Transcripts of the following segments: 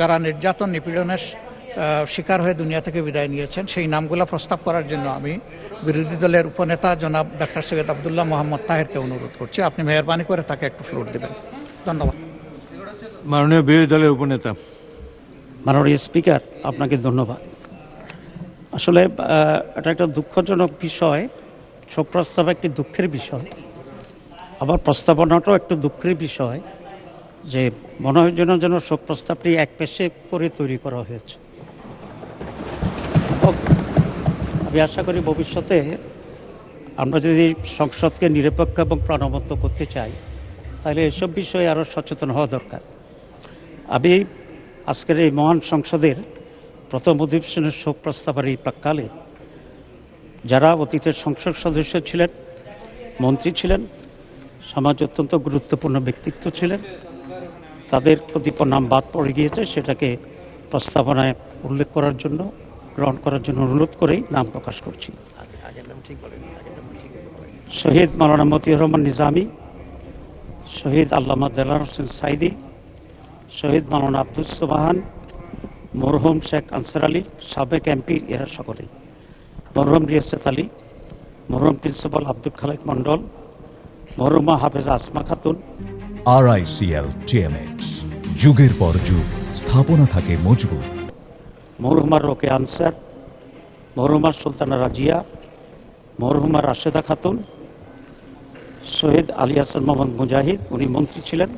যারা নির্যাতন নিপীড়নের শিকার হয়ে দুনিয়া থেকে বিদায় নিয়েছেন সেই নামগুলো প্রস্তাব করার জন্য আমি বিরোধী দলের উপনেতা জনাব ডাক্তার সৈয়দ আবদুল্লাহ মোহাম্মদ তাহেরকে অনুরোধ করছি, আপনি মেহরবানি করে তাকে একটু ফ্লোর দেবেন। ধন্যবাদ। মাননীয় বিরোধী দলের উপনেতা। মাননীয় স্পিকার, আপনাকে ধন্যবাদ। আসলে এটা একটা দুঃখজনক বিষয়, শোক প্রস্তাব একটি দুঃখের বিষয়, আবার প্রস্তাবনাটাও একটু দুঃখের বিষয় যে মনে হয় যেন শোক প্রস্তাবটি এক পেশে করে তৈরি করা হয়েছে। আমি আশা করি ভবিষ্যতে আমরা যদি সংসদকে নিরপেক্ষ এবং প্রাণবন্ত করতে চাই তাহলে এসব বিষয়ে আরও সচেতন হওয়া দরকার। আমি আজকের এই মহান সংসদের প্রথম অধিবেশনের শোক প্রস্তাবের এই প্রাক্কালে যারা অতীতের সংসদ সদস্য ছিলেন, মন্ত্রী ছিলেন, সমাজ অত্যন্ত গুরুত্বপূর্ণ ব্যক্তিত্ব ছিলেন, তাদের কতিপয় নাম বাদ পড়ে গিয়েছে, সেটাকে প্রস্তাবনায় উল্লেখ করার জন্য, গ্রহণ করার জন্য অনুরোধ করেই নাম প্রকাশ করছি। শহীদ মাওলানা মতিউর রহমান নিজামী, শহীদ আল্লামা দেলাওয়ার হোসেন সাইদি, শহীদ মাওলানা আব্দুস সোবহান, মরহুম শেখ আনসার আলী, সাবেক এমপি, এরা সকলেই, মরহুম রিয়াসত আলী, মরহুম principal Abdul Khalek Mondal, মরহুমা হাফেজা Asma Khatun. RICL TMX, যুগের পর যুগ স্থাপনা থাকে মজবুত। মরহুমা রোকে আনসার, মরহুমা সুলতানা রাজিয়া, মরহুমা রাশেদা খাতুন, শহীদ আলী হাসান মোহাম্মদ মুজাহিদ, উনি মন্ত্রী ছিলেন,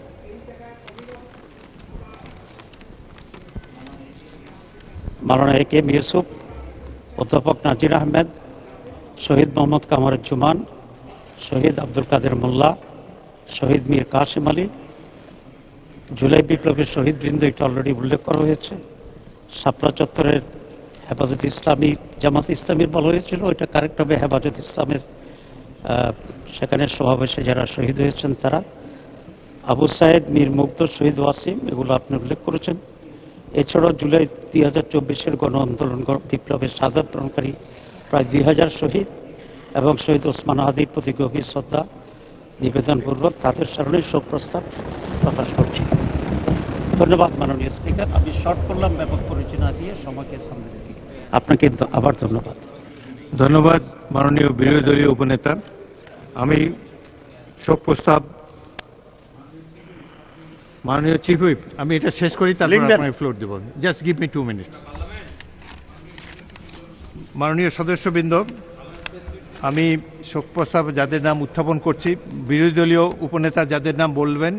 মাওলানা AK ইউসুফ, অধ্যাপক নাজির আহমেদ, শহীদ মোহাম্মদ কামরুজ্জামান, শহীদ আব্দুল কাদের মোল্লা, শহীদ মীর কাসেম আলী, জুলাই বিপ্লবের শহীদ বৃন্দ, এটা অলরেডি উল্লেখ করা হয়েছে। শাপলা চত্বরের হেফাজত ইসলামী, জামাত ইসলামীর বলা হয়েছিল, ওইটা কারেক্ট হবে হেফাজত ইসলামের, সেখানে সমাবেশে যারা শহীদ হয়েছেন তারা, আবু সাইদ, মীর মুগ্ধ, শহীদ ওয়াসিম, এগুলো আপনি উল্লেখ করেছেন। এছাড়াও জুলাই 2024-এর গণ আন্দোলন বিপ্লবের শাহাদাত বরণকারী প্রায় 2000 শহীদ এবং শহীদ ওসমান হাদির প্রতি গভীর শ্রদ্ধা নিবেদনপূর্বক তাদের স্মরণে শোক প্রস্তাব প্রকাশ করছি। ধন্যবাদ মাননীয় স্পিকার, আমি শর্ট করলাম ব্যাপক পরিচয় না দিয়ে সময়কে সামনে রেখে আপনাকে আবার ধন্যবাদ। ধন্যবাদ মাননীয় বিরোধী দলীয় উপনেতা। আমি শোক প্রস্তাব, মাননীয় চিফ হুইপ, আমি এটা শেষ করি, তারপর আপনাকে ফ্লোর দেব। Just give me 2 minutes. মাননীয় সদস্যবৃন্দ, আমি শোক প্রস্তাব যাদের নাম উত্থাপন করছি, বিরোধী দলীয় উপনেতা যাদের নাম বলবেন,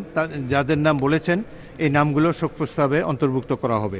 যাদের নাম বলেছেন, এই নামগুলো শোক প্রস্তাবে অন্তর্ভুক্ত করা হবে।